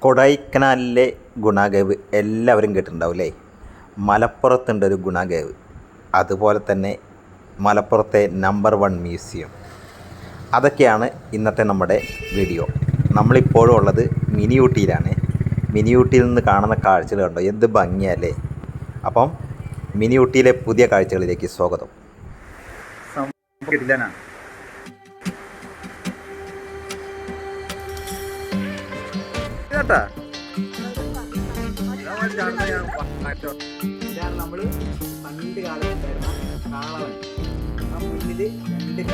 കൊടൈക്കനാലിലെ ഗുണാകേവ് എല്ലാവരും കേട്ടിട്ടുണ്ടാവും അല്ലേ? മലപ്പുറത്തുണ്ടൊരു ഗുണാകേവ്, അതുപോലെ തന്നെ മലപ്പുറത്തെ നമ്പർ 1 മ്യൂസിയം. അതൊക്കെയാണ് ഇന്നത്തെ നമ്മുടെ വീഡിയോ. നമ്മളിപ്പോഴും ഉള്ളത് മിനി ഊട്ടിയിലാണ്. മിനി ഊട്ടിയിൽ നിന്ന് കാണുന്ന കാഴ്ചകൾ കണ്ടോ, എന്ത് ഭംഗിയല്ലേ? അപ്പം മിനി ഊട്ടിയിലെ പുതിയ കാഴ്ചകളിലേക്ക് സ്വാഗതം. നമ്മള് പണ്ട് കാലത്തുണ്ടായിരുന്ന കാളവൻ. ആ മുന്നില് 2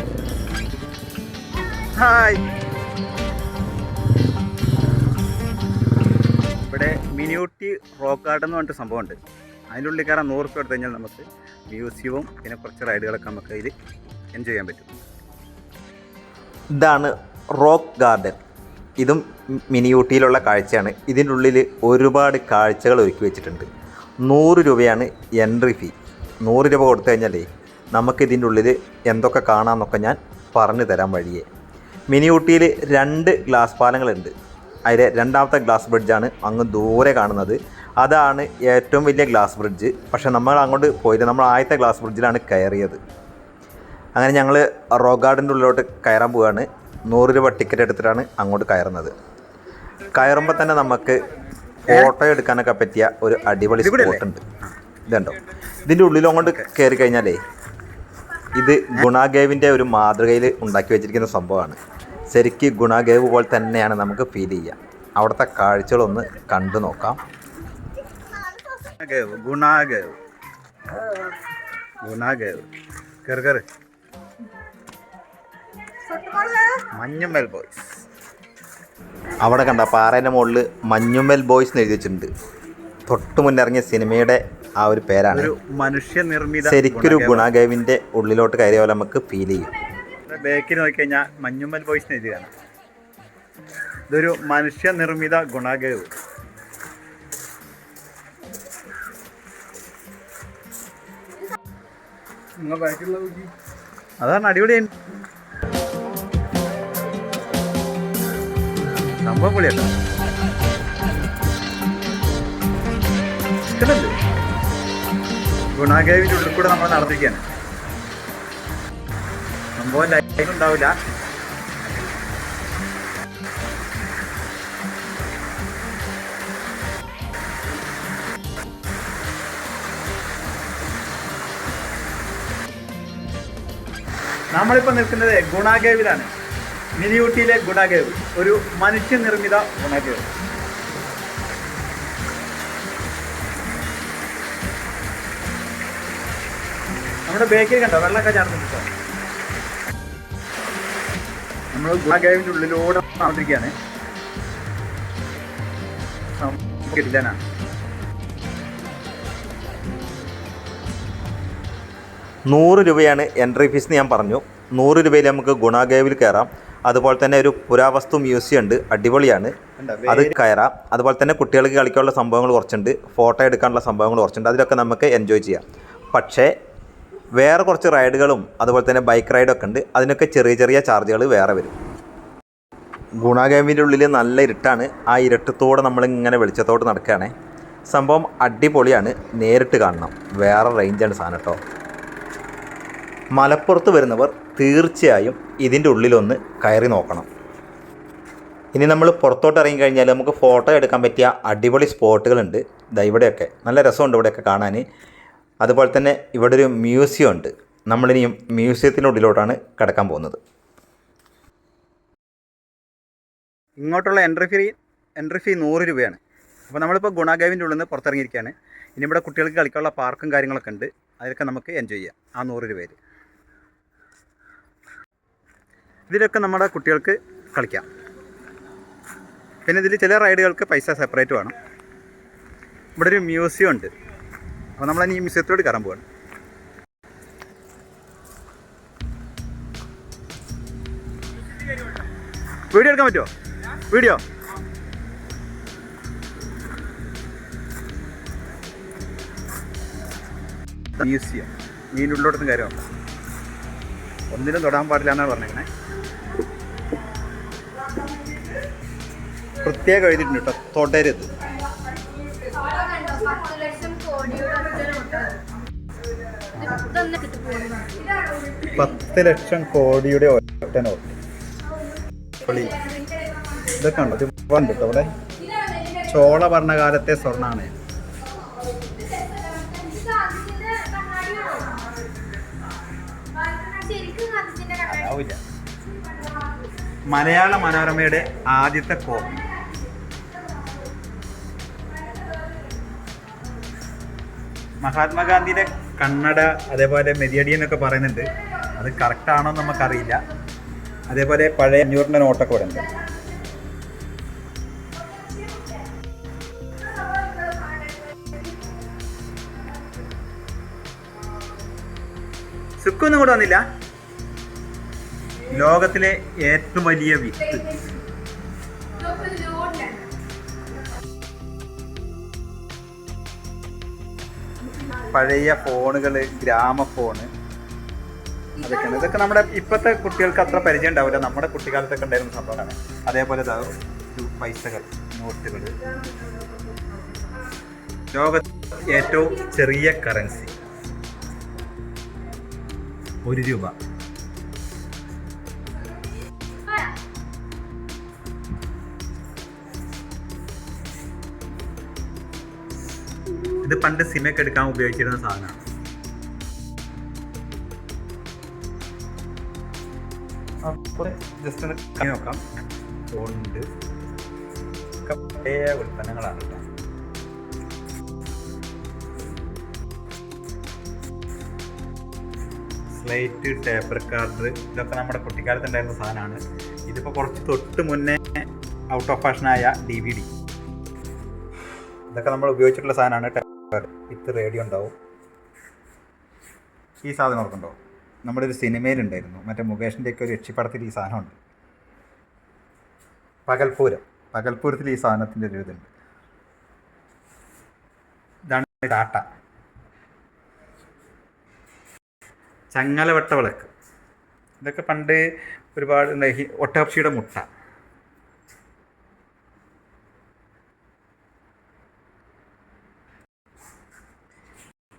ഇവിടെ മിനി ഊട്ടി റോക്ക് ഗാർഡൻ എന്ന് പറഞ്ഞിട്ട് സംഭവമുണ്ട്. അതിൻ്റെ ഉള്ളിൽ കയറാൻ 100 രൂപ എടുത്തു കഴിഞ്ഞാൽ നമുക്ക് മ്യൂസിയവും പിന്നെ കുറച്ച് റൈഡുകളൊക്കെ നമുക്ക് അതിൽ എൻജോയ് ചെയ്യാൻ പറ്റും. ഇതാണ് റോക്ക് ഗാർഡൻ. ഇതും മിനി ഊട്ടിയിലുള്ള കാഴ്ചയാണ്. ഇതിൻ്റെ ഉള്ളിൽ ഒരുപാട് കാഴ്ചകൾ ഒരുക്കി വെച്ചിട്ടുണ്ട്. 100 രൂപയാണ് എൻട്രി ഫീ. 100 രൂപ കൊടുത്തു കഴിഞ്ഞാലേ നമുക്ക് ഇതിൻ്റെ ഉള്ളിൽ എന്തൊക്കെ കാണാമെന്നൊക്കെ ഞാൻ പറഞ്ഞു തരാൻ വഴിയേ. മിനി ഊട്ടിയിൽ 2 ഗ്ലാസ് പാലങ്ങളുണ്ട്. അതിലെ 2ാമത്തെ ഗ്ലാസ് ബ്രിഡ്ജാണ് അങ്ങ് ദൂരെ കാണുന്നത്. അതാണ് ഏറ്റവും വലിയ ഗ്ലാസ് ബ്രിഡ്ജ്. പക്ഷേ നമ്മൾ അങ്ങോട്ട് പോയില്ല, നമ്മൾ ആദ്യത്തെ ഗ്ലാസ് ബ്രിഡ്ജിലാണ് കയറിയത്. അങ്ങനെ ഞങ്ങൾ റോക്ക് ഗാർഡൻ്റെ ഉള്ളിലോട്ട് കയറാൻ പോവുകയാണ്. 100 രൂപ ടിക്കറ്റ് എടുത്തിട്ടാണ് അങ്ങോട്ട് കയറുന്നത്. കയറുമ്പോൾ തന്നെ നമുക്ക് ഫോട്ടോ എടുക്കാനൊക്കെ പറ്റിയ ഒരു അടിപൊളി സ്പോട്ടുണ്ട്. ഇതുണ്ടോ, ഇതിൻ്റെ ഉള്ളിൽ അങ്ങോട്ട് കയറി കഴിഞ്ഞാലേ ഇത് ഗുണാകേവിൻ്റെ ഒരു മാതൃകയിൽ ഉണ്ടാക്കി വെച്ചിരിക്കുന്ന സംഭവമാണ്. ശരിക്ക് ഗുണാകേവ് പോലെ തന്നെയാണ് നമുക്ക് ഫീൽ ചെയ്യുക. അവിടുത്തെ കാഴ്ചകളൊന്ന് കണ്ടു നോക്കാം. ഗുണാകേവ് കയറി മഞ്ഞുമ്മൽ ബോയ്സ്. അവിടെ കണ്ട പാറേൻ്റെ മുകളിൽ മഞ്ഞുമ്മൽ ബോയ്സ് എന്ന് എഴുതി വെച്ചിട്ടുണ്ട്. തൊട്ട് മുന്നിറങ്ങിയ സിനിമയുടെ ആ ഒരു പേരാണ്. ഒരു മനുഷ്യനിർമ്മിത, ശരിക്കൊരു ഗുണാകേവിൻ്റെ ഉള്ളിലോട്ട് കയറിയ പോലെ നമുക്ക് ഫീൽ ചെയ്യും. ബാക്കിൽ നോക്കിക്കഴിഞ്ഞാൽ മഞ്ഞുമ്മൽ ബോയ്സ് എന്ന് എഴുതിയാണ്. ഇതൊരു മനുഷ്യനിർമ്മിത ഗുണാകേവ്. അതാണ് അടിപൊളിയാണ് സംഭവം. പൊളിയല്ല ഇഷ്ടമല്ലേ? ഗുണാകേവിൻ്റെ ഉള്ളിൽ കൂടെ നമ്മൾ നടത്തിരിക്കുകയാണ്. സംഭവം ലൈഫ് ഉണ്ടാവില്ല. നമ്മളിപ്പോൾ നിൽക്കുന്നത് ഗുണാകേവിലാണ്. മിനി ഊട്ടിയിലെ ഗുണാകേവ്, ഒരു മനുഷ്യനിർമ്മിത ഗുണാകേവ്. നമ്മുടെ ബേക്കിൽ കണ്ടോ വെള്ളമൊക്കെ ചാടുന്നുണ്ടോ? നമ്മൾ ഗുണാകേവിൻ്റെ ഉള്ളിലൂടെ നടന്നിരിക്കുകയാണ്. കിട്ടില്ലാനാ 100 രൂപയാണ് എൻട്രി ഫീസ് എന്ന് ഞാൻ പറഞ്ഞു. 100 രൂപയിൽ നമുക്ക് ഗുണാകേവിൽ കയറാം. അതുപോലെ തന്നെ ഒരു പുരാവസ്തു മ്യൂസിയം ഉണ്ട്, അടിപൊളിയാണ്, അത് കയറാം. അതുപോലെ തന്നെ കുട്ടികൾക്ക് കളിക്കാനുള്ള സംഭവങ്ങൾ കുറച്ചുണ്ട്, ഫോട്ടോ എടുക്കാനുള്ള സംഭവങ്ങൾ കുറച്ചുണ്ട്. അതിലൊക്കെ നമുക്ക് എൻജോയ് ചെയ്യാം. പക്ഷേ വേറെ കുറച്ച് റൈഡുകളും അതുപോലെ തന്നെ ബൈക്ക് റൈഡൊക്കെ ഉണ്ട്. അതിനൊക്കെ ചെറിയ ചെറിയ ചാർജുകൾ വേറെ വരും. ഗുണാകേവിൻ്റെ ഉള്ളിൽ നല്ല ഇരുട്ടാണ്. ആ ഇരുട്ടത്തോടെ നമ്മളിങ്ങനെ വെളിച്ചത്തോട്ട് നടക്കുകയാണ്. സംഭവം അടിപൊളിയാണ്, നേരിട്ട് കാണണം. വേറെ റേഞ്ചാണ് സാധനം കേട്ടോ. മലപ്പുറത്ത് വരുന്നവർ തീർച്ചയായും ഇതിൻ്റെ ഉള്ളിലൊന്ന് കയറി നോക്കണം. ഇനി നമ്മൾ പുറത്തോട്ട് ഇറങ്ങി കഴിഞ്ഞാൽ നമുക്ക് ഫോട്ടോ എടുക്കാൻ പറ്റിയ അടിപൊളി സ്പോട്ടുകളുണ്ട്. ഇതാ ഇവിടെയൊക്കെ നല്ല രസമുണ്ട് ഇവിടെയൊക്കെ കാണാൻ. അതുപോലെ തന്നെ ഇവിടെ ഒരു മ്യൂസിയം ഉണ്ട്. നമ്മളിനി മ്യൂസിയത്തിൻ്റെ ഉള്ളിലോട്ടാണ് കിടക്കാൻ പോകുന്നത്. ഇങ്ങോട്ടുള്ള എൻട്രി ഫീ 100 രൂപയാണ്. അപ്പോൾ നമ്മളിപ്പോൾ ഗുണാകേവിൻ്റെ ഉള്ളിൽ നിന്ന് പുറത്തിറങ്ങിയിരിക്കുകയാണ്. ഇനി ഇവിടെ കുട്ടികൾക്ക് കളിക്കാനുള്ള പാർക്കും കാര്യങ്ങളൊക്കെ ഉണ്ട്. അതിലൊക്കെ നമുക്ക് എൻജോയ് ചെയ്യാം ആ 100 രൂപയിൽ. ഇതിലൊക്കെ നമ്മുടെ കുട്ടികൾക്ക് കളിക്കാം. പിന്നെ ഇതിൽ ചില റൈഡുകൾക്ക് പൈസ സെപ്പറേറ്റ് വേണം. ഇവിടെ ഒരു മ്യൂസിയം ഉണ്ട്. അപ്പോൾ നമ്മളിനി ഈ മ്യൂസിയത്തിലോട്ട് കയറാൻ പോവാണ്. വീഡിയോ എടുക്കാൻ പറ്റുമോ? വീഡിയോ മ്യൂസിയം ഇതിൻ്റെ ഉള്ളിലോട്ടൊന്നും കാര്യം ഒന്നിനും തൊടാൻ പാടില്ല എന്നാണ് പറഞ്ഞേക്കണേ. പ്രത്യേകം എഴുതിയിട്ടുണ്ട് കേട്ടോ, തുടരുത്. 10 ലക്ഷം കോടിയുടെ ഒറ്റ നോട്ട്. ഇതൊക്കെ ഉണ്ടോ? ഉണ്ട് കേട്ടോ ഇവിടെ. ചോള ഭരണകാലത്തെ സ്വർണ്ണാണ്. മലയാള മനോരമയുടെ ആദ്യത്തെ കോപ്പി. മഹാത്മാഗാന്ധിയുടെ കണ്ണട, അതേപോലെ മെതിയടി എന്നൊക്കെ പറയുന്നുണ്ട്. അത് കറക്റ്റാണോ എന്ന് നമുക്കറിയില്ല. അതേപോലെ പഴയ 500 നോട്ടൊക്കെ ഇവിടെ ഉണ്ട്. സുക്കൊന്നും കൂടെ വന്നില്ല. ലോകത്തിലെ ഏറ്റവും വലിയ വിത്ത്. പഴയ ഫോണുകൾ, ഗ്രാമഫോണ്, അതൊക്കെയാണ്. ഇതൊക്കെ നമ്മുടെ ഇപ്പോഴത്തെ കുട്ടികൾക്ക് അത്ര പരിചയം ഉണ്ടാവില്ല. നമ്മുടെ കുട്ടിക്കാലത്തൊക്കെ ഉണ്ടായിരുന്ന സംഭവമാണ്. അതേപോലെ പൈസകൾ, നോട്ടുകൾ. ലോകത്ത് ഏറ്റവും ചെറിയ കറൻസി 1 രൂപ. ഇത് പണ്ട് സിമൊക്കെ എടുക്കാൻ ഉപയോഗിച്ചിരുന്ന സാധനമാണ്. അപ്പോൾ ജസ്റ്റ് ഒന്ന് കണി നോക്കാം. ഉണ്ട് പഴയ ഉൽപ്പന്നങ്ങളാണ് കേട്ടോ. സ്ലേറ്റ്, ടേപ്പർ കാർഡ്, ഇതൊക്കെ നമ്മുടെ കുട്ടിക്കാലത്ത് ഉണ്ടായിരുന്ന സാധനമാണ്. ഇതിപ്പോൾ കുറച്ച് തൊട്ട് മുന്നേ ഔട്ട് ഓഫ് ഫാഷനായ DVD. ഇതൊക്കെ നമ്മൾ ഉപയോഗിച്ചിട്ടുള്ള സാധനമാണ്. വിത്ത് റേഡിയോ ഉണ്ടാവും. ഈ സാധനം ഓർക്കുന്നുണ്ടോ? നമ്മുടെ ഒരു സിനിമയിലുണ്ടായിരുന്നു, മറ്റേ മുകേഷിൻ്റെയൊക്കെ ഒരു യക്ഷിപ്പടത്തിൽ ഈ സാധനമുണ്ട്. പകൽപൂരത്തിൽ ഈ സാധനത്തിൻ്റെ ഒരു ഇതുണ്ട്. ഇതാണ് ടാറ്റ. ചങ്ങലവട്ട വിളക്ക്. ഇതൊക്കെ പണ്ട് ഒരുപാട് ഒട്ടകപ്പക്ഷിയുടെ മുട്ട.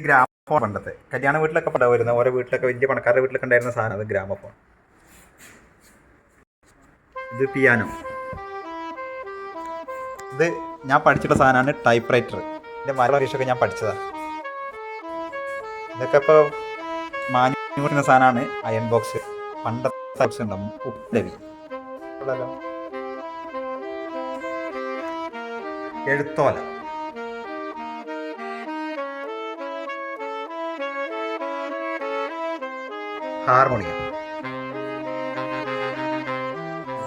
ഗ്രാമഫോൺ പണ്ടത്തെ കല്യാണ വീട്ടിലൊക്കെ ഉണ്ടാവുമായിരുന്നു. ഓരോ വീട്ടിലൊക്കെ വലിയ പണക്കാരുടെ വീട്ടിലൊക്കെ ഉണ്ടായിരുന്ന സാധനം അത് ഗ്രാമഫോൺ. ഇത് പിയാനോ. ഇത് ഞാൻ പഠിച്ചിട്ടുള്ള സാധനമാണ് ടൈപ്പ് റൈറ്റർ. എൻ്റെ മലയാള പരീക്ഷയൊക്കെ ഞാൻ പഠിച്ചതാണ്. ഇതൊക്കെ ഇപ്പോൾ മാഞ്ഞു കൊടുക്കുന്ന സാധനമാണ് അയൺ ബോക്സ്. പണ്ടത്തെ ബോക്സ് ഉണ്ടാവും. ഉപ്പലവി. എഴുത്തോല. ഹാർമോണിയം.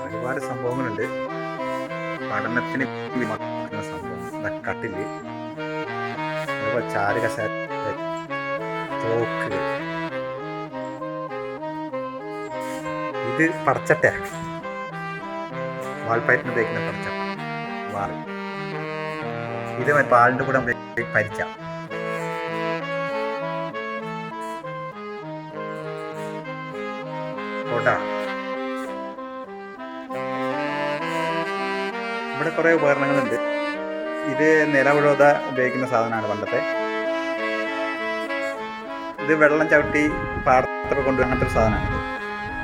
ഒരുപാട് സംഭവങ്ങളുണ്ട് പഠനത്തിന് സംഭവം. കട്ടില്, അതുപോലെ ചാരുകശാല, തോക്ക്. ഇത് പടച്ചട്ട, വാൾപ്പയറ്റിന് ഉപയോഗിക്കുന്ന പടച്ചട്ട, വാറ്. ഇത് പാലിൻ്റെ കൂടെ പരിച്ച. കൊട. ഇവിടെ കുറേ ഉപകരണങ്ങളുണ്ട്. ഇത് നിലവിഴോത ഉപയോഗിക്കുന്ന സാധനമാണ് പണ്ടത്തെ. ഇത് വെള്ളം ചവിട്ടി പാടത്തൊക്കെ കൊണ്ടുവരുന്ന അങ്ങനത്തെ ഒരു സാധനമാണ്.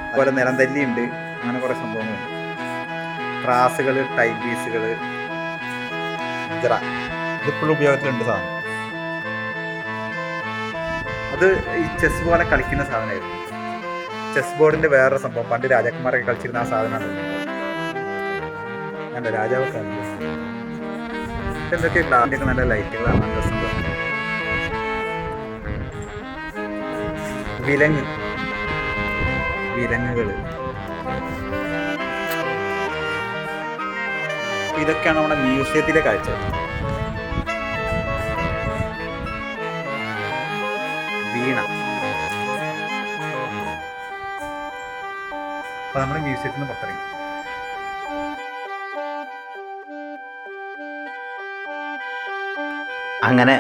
അതുപോലെ നിലം തല്ലിയുണ്ട്. അങ്ങനെ കുറേ സംഭവങ്ങളുണ്ട്. ത്രാസുകൾ, ടൈം പീസുകൾ, ഇതിപ്പോഴും ഉപയോഗത്തിലുണ്ട് സാധനം. അത് ഈ ചെസ് പോലെ കളിക്കുന്ന സാധനമായിരുന്നു. ചെസ് ബോർഡിൻ്റെ വേറൊരു സംഭവം. പണ്ട് രാജാക്കന്മാരൊക്കെ കളിച്ചിരുന്ന ആ സാധനമാണ്. അല്ല, രാജാവൊക്കെ എന്തൊക്കെ ഗ്ലാസിൻ്റെയൊക്കെ നല്ല ലൈറ്റുകളാണ്. നല്ല സംഭവം. വിലങ്ങുകൾ. ഇതൊക്കെയാണ് നമ്മുടെ മ്യൂസിയത്തിലെ കാഴ്ച. വീണ. അപ്പോൾ നമ്മൾ മ്യൂസിയത്തിൽ നിന്ന് പുറത്തിറങ്ങി. അങ്ങനെ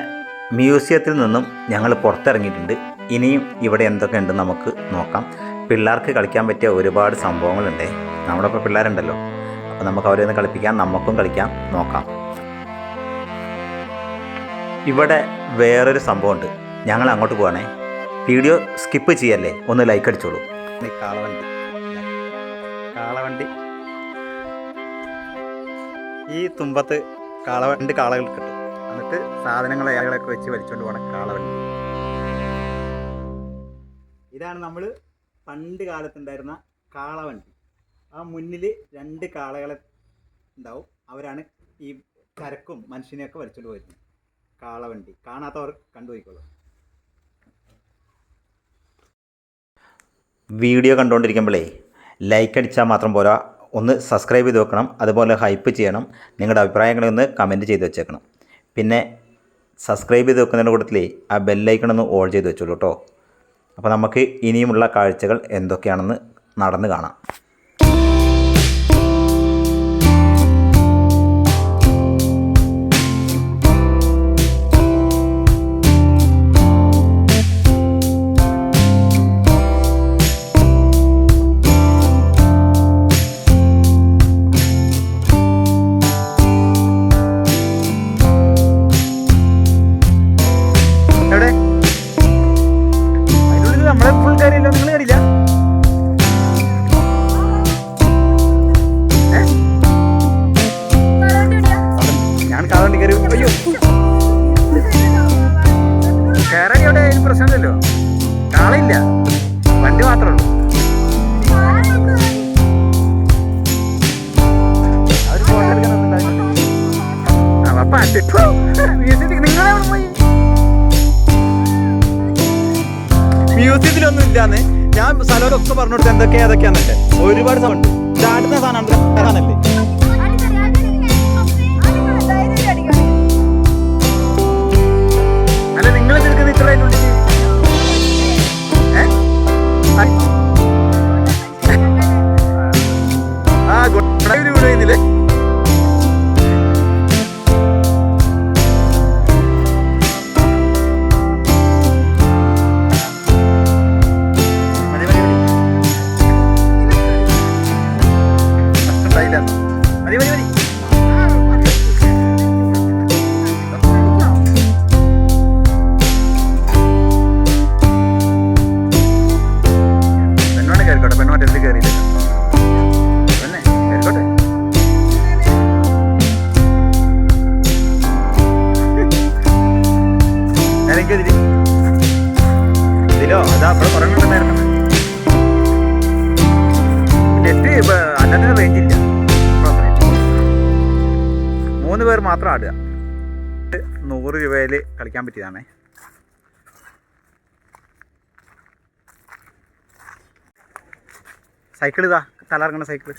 മ്യൂസിയത്തിൽ നിന്നും ഞങ്ങൾ പുറത്തിറങ്ങിയിട്ടുണ്ട്. ഇനിയും ഇവിടെ എന്തൊക്കെ ഉണ്ടെന്ന് നമുക്ക് നോക്കാം. പിള്ളേർക്ക് കളിക്കാൻ പറ്റിയ ഒരുപാട് സംഭവങ്ങളുണ്ട്. നമ്മുടെ ഇപ്പോൾ പിള്ളേരുണ്ടല്ലോ, അപ്പോൾ നമുക്ക് അവരെ ഒന്ന് കളിപ്പിക്കാം, നമുക്കും കളിക്കാം, നോക്കാം. ഇവിടെ വേറൊരു സംഭവമുണ്ട്, ഞങ്ങൾ അങ്ങോട്ട് പോവാണേ. വീഡിയോ സ്കിപ്പ് ചെയ്യല്ലേ, ഒന്ന് ലൈക്ക് അടിച്ചോളൂ. കാളവണ്ടി കാളവണ്ടി ഈ തുമ്പത്ത് രണ്ട് കാളകൾ കിട്ടും. എന്നിട്ട് സാധനങ്ങൾ അയാളൊക്കെ വെച്ച് വലിച്ചുകൊണ്ട് പോകണം കാളവണ്ടി. ഇതാണ് നമ്മൾ പണ്ട് കാലത്തുണ്ടായിരുന്ന കാളവണ്ടി. ആ മുന്നിൽ 2 കാളകളെ ഉണ്ടാവും. അവരാണ് ഈ ചരക്കും മനുഷ്യനെയൊക്കെ വലിച്ചുകൊണ്ട് പോയിരുന്നത്. കാളവണ്ടി കാണാത്തവർ കണ്ടുപോയിക്കോളൂ. വീഡിയോ കണ്ടുകൊണ്ടിരിക്കുമ്പോഴേ ലൈക്ക് അടിച്ചാൽ മാത്രം പോരാ, ഒന്ന് സബ്സ്ക്രൈബ് ചെയ്ത് വെക്കണം, അതുപോലെ ഹൈപ്പ് ചെയ്യണം. നിങ്ങളുടെ അഭിപ്രായങ്ങളൊന്ന് കമൻറ്റ് ചെയ്ത് വെച്ചേക്കണം. പിന്നെ സബ്സ്ക്രൈബ് ചെയ്ത് വെക്കുന്നതിൻ്റെ കൂട്ടത്തിലേ ആ ബെല്ലൈക്കണൊന്ന് ഓൺ ചെയ്ത് വെച്ചോളൂ കേട്ടോ. അപ്പോൾ നമുക്ക് ഇനിയുമുള്ള കാഴ്ചകൾ എന്തൊക്കെയാണെന്ന് നടന്ന് കാണാം. എവിടെ അതിനുള്ളിൽ നമ്മളെ ഫുൾ കാര്യമില്ല, നിങ്ങൾ കയറിയില്ല? ഞാൻ കാളവണ്ടി കയറി. അയ്യോ, കയറാൻ എവിടെ പ്രശ്നമില്ലല്ലോ, കാളയില്ല, വണ്ടി മാത്രമേ ഉള്ളൂ. അവർ ഫോട്ടോ എടുക്കാൻ നിങ്ങളെ പോയി മ്യൂസിയത്തിലൊന്നും ഇല്ലാന്ന് ഞാൻ സ്ഥലമൊക്കെ പറഞ്ഞു കൊടുത്ത് എന്തൊക്കെയാ ഏതൊക്കെയാന്നൊക്കെ. ഒരുപാട് സൗണ്ട് ചാടുന്ന സാധനമല്ലേ. അല്ല നിങ്ങൾ നിൽക്കുന്ന ഇത്ര ആ ഗുഡ് വീടുന്നില്ലേ? ഇതിലോ അതാ അവിടെ പറഞ്ഞിട്ടുണ്ടായിരുന്നു. നെറ്റ് അല്ലാതെ റേഞ്ച് ഇല്ല. 3 പേർ മാത്രം ആടുക. 100 രൂപയിൽ കളിക്കാൻ പറ്റിയതാണേ. സൈക്കിൾ ഇതാ തലറങ്ങണ സൈക്കിൾ.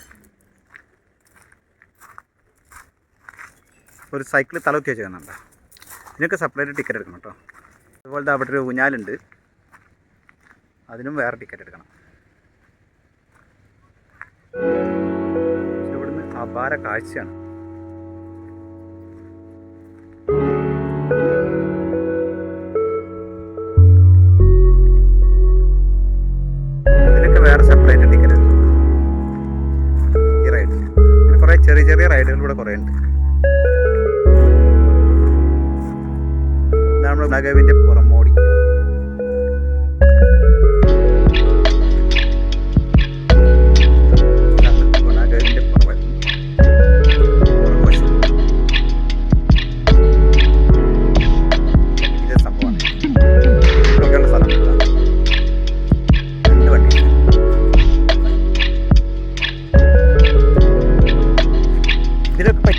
ഒരു സൈക്കിൾ തലകുത്തി വെച്ച് ഇതിനൊക്കെ സെപ്പറേറ്റ് ടിക്കറ്റ് എടുക്കണം കേട്ടോ. അതുപോലെ അവിടെ ഒരു ഊഞ്ഞാലുണ്ട്, അതിനും വേറെ ടിക്കറ്റ് എടുക്കണം. ഇവിടുന്ന് അപാര കാഴ്ചയാണ്. ഇതിനൊക്കെ വേറെ സെപ്പറേറ്റ് ടിക്കറ്റ് എടുക്കണം. ഈ റൈഡ് ഇങ്ങനെ കുറേ ചെറിയ ചെറിയ റൈഡുകൾ ഇവിടെ കുറേ ഉണ്ട്. നമ്മുടെ നഗവിൻ്റെ പുറമോടി നഗവിൻ്റെ പുറവശം ഇതേ സംഭവമാണ്. ഇതൊക്കെയുള്ള സ്ഥലങ്ങളിലാണ് 2 വണ്ടി. ഇതിലൊക്കെ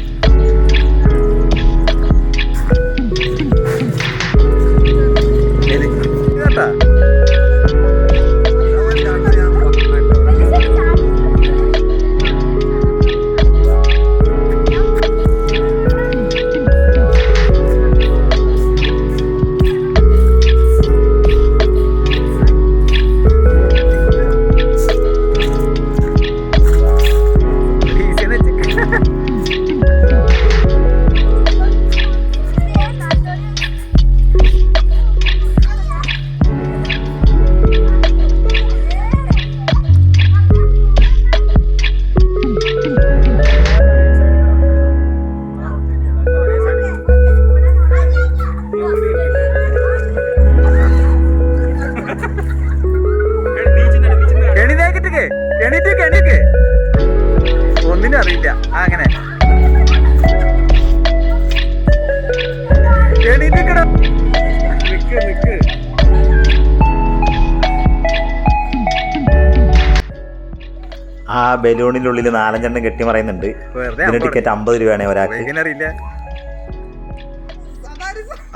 ബലൂണിനുള്ളിൽ 4-5 കെട്ടി മറയുന്നുണ്ട്. വെറുതെ ഇതിന് ടിക്കറ്റ് 50 രൂപയാണ് ഒരാൾക്ക്. അറിയില്ല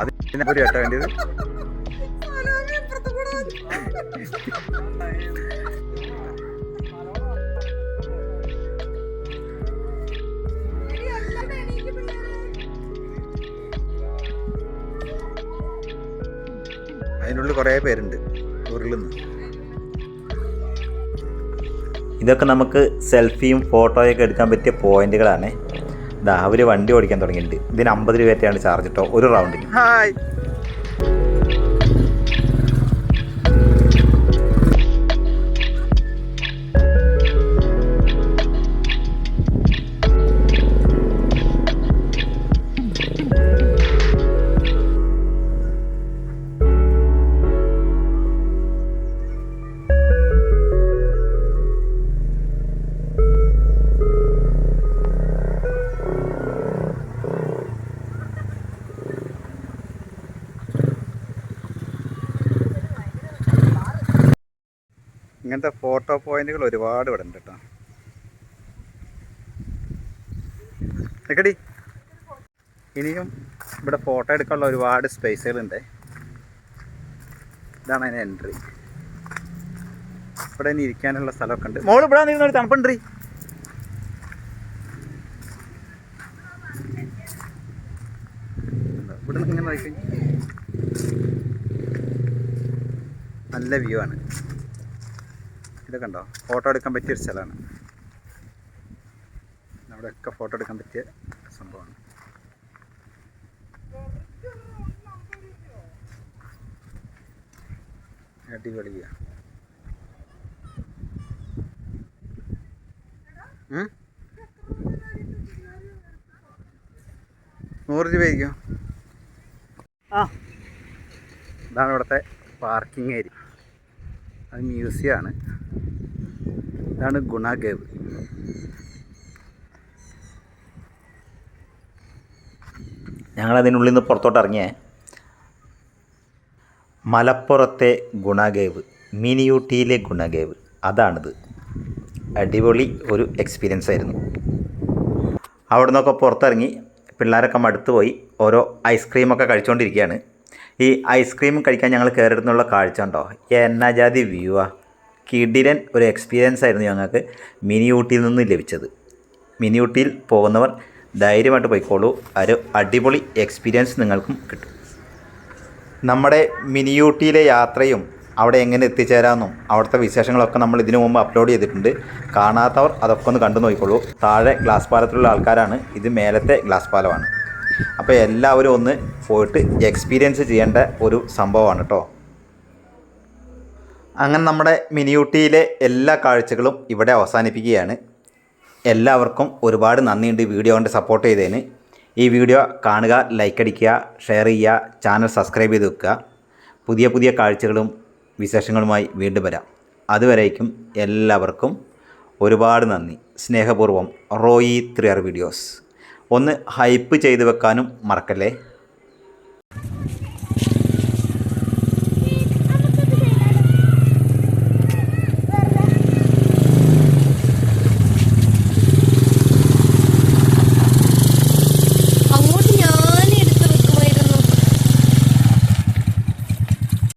അത് ഒരു കേട്ടോ വേണ്ടിയത്. അതിനുള്ളിൽ കുറേ പേരുണ്ട് ഉരുളുന്നു. ഇതൊക്കെ നമുക്ക് സെൽഫിയും ഫോട്ടോയൊക്കെ എടുക്കാൻ പറ്റിയ പോയിന്റുകളാണ്. ഇതാ അവർ വണ്ടി ഓടിക്കാൻ തുടങ്ങിയിട്ടുണ്ട്. ഇതിന് 50 രൂപയാണ് ചാർജ് കേട്ടോ ഒരു റൗണ്ടിന്. ഹായ് ഇങ്ങനത്തെ ഫോട്ടോ പോയിന്റുകൾ ഒരുപാട് ഇവിടെ ഉണ്ട് കേട്ടോ. നിക്കടി, ഇനിയും ഇവിടെ ഫോട്ടോ എടുക്കാനുള്ള ഒരുപാട് സ്പേസുകളുണ്ട്. ഇതാണ് അതിന് എൻട്രി. ഇവിടെ ഇനി ഇരിക്കാനുള്ള സ്ഥലമൊക്കെ ഉണ്ട്. മോള് ഇവിടെ നിന്ന് തണുപ്പുണ്ട്. ഇവിടെ നിന്ന് ഇങ്ങനെ നോക്കി നല്ല വ്യൂ ആണ്. ഇതൊക്കെ ഉണ്ടോ, ഫോട്ടോ എടുക്കാൻ പറ്റിയൊരു സ്ഥലമാണ്. അവിടെയൊക്കെ ഫോട്ടോ എടുക്കാൻ പറ്റിയ സംഭവമാണ്. അടിപൊളി വ്യൂ. 100 രൂപയായിരിക്കും. ഇതാണ് ഇവിടുത്തെ പാർക്കിംഗ് ഏരിയ. അത് മ്യൂസിയമാണ്. ഇതാണ് ഗുണ കേവ്. ഞങ്ങളതിനുള്ളിൽ നിന്ന് പുറത്തോട്ട് ഇറങ്ങിയേ. മലപ്പുറത്തെ ഗുണകേവ്, മിനി ഊട്ടിയിലെ ഗുണകേവ്, അതാണിത്. അടിപൊളി ഒരു എക്സ്പീരിയൻസ് ആയിരുന്നു. അവിടെ നിന്നൊക്കെ പുറത്തിറങ്ങി പിള്ളേരൊക്കെ മടുത്ത് പോയി ഓരോ ഐസ്ക്രീമൊക്കെ കഴിച്ചുകൊണ്ടിരിക്കുകയാണ്. ഈ ഐസ്ക്രീം കഴിക്കാൻ ഞങ്ങൾ കയറിയിരുന്നുള്ള കാഴ്ച ഉണ്ടോ, എന്നാ ജാതി വ്യൂ ആ. കിടിലൻ ഒരു എക്സ്പീരിയൻസ് ആയിരുന്നു ഞങ്ങൾക്ക് മിനി ഊട്ടിയിൽ നിന്ന് ലഭിച്ചത്. മിനി ഊട്ടിയിൽ പോകുന്നവർ ധൈര്യമായിട്ട് പോയിക്കോളൂ. ഒരു അടിപൊളി എക്സ്പീരിയൻസ് നിങ്ങൾക്കും കിട്ടും. നമ്മുടെ മിനി ഊട്ടിയിലെ യാത്രയും അവിടെ എങ്ങനെ എത്തിച്ചേരാമെന്നും അവിടുത്തെ വിശേഷങ്ങളൊക്കെ നമ്മൾ ഇതിനു മുമ്പ് അപ്ലോഡ് ചെയ്തിട്ടുണ്ട്. കാണാത്തവർ അതൊക്കെ ഒന്ന് കണ്ടു നോക്കിക്കോളൂ. താഴെ ഗ്ലാസ് പാലത്തിലുള്ള ആൾക്കാരാണ്, ഇത് മേലത്തെ ഗ്ലാസ് പാലമാണ്. അപ്പോൾ എല്ലാവരും ഒന്ന് പോയിട്ട് എക്സ്പീരിയൻസ് ചെയ്യേണ്ട ഒരു സംഭവമാണ് കേട്ടോ. അങ്ങനെ നമ്മുടെ മിനി ഊട്ടിയിലെ എല്ലാ കാഴ്ചകളും ഇവിടെ അവസാനിപ്പിക്കുകയാണ്. എല്ലാവർക്കും ഒരുപാട് നന്ദിയുണ്ട് വീഡിയോ കൊണ്ട് സപ്പോർട്ട് ചെയ്തതിന്. ഈ വീഡിയോ കാണുക, ലൈക്ക് അടിക്കുക, ഷെയർ ചെയ്യുക, ചാനൽ സബ്സ്ക്രൈബ് ചെയ്ത് വെക്കുക. പുതിയ പുതിയ കാഴ്ചകളും വിശേഷങ്ങളുമായി വീണ്ടും വരാം. അതുവരേക്കും എല്ലാവർക്കും ഒരുപാട് നന്ദി. സ്നേഹപൂർവ്വം റോയി 3R വീഡിയോസ്. ഒന്ന് ഹൈപ്പ് ചെയ്ത് വെക്കാനും മറക്കല്ലേ.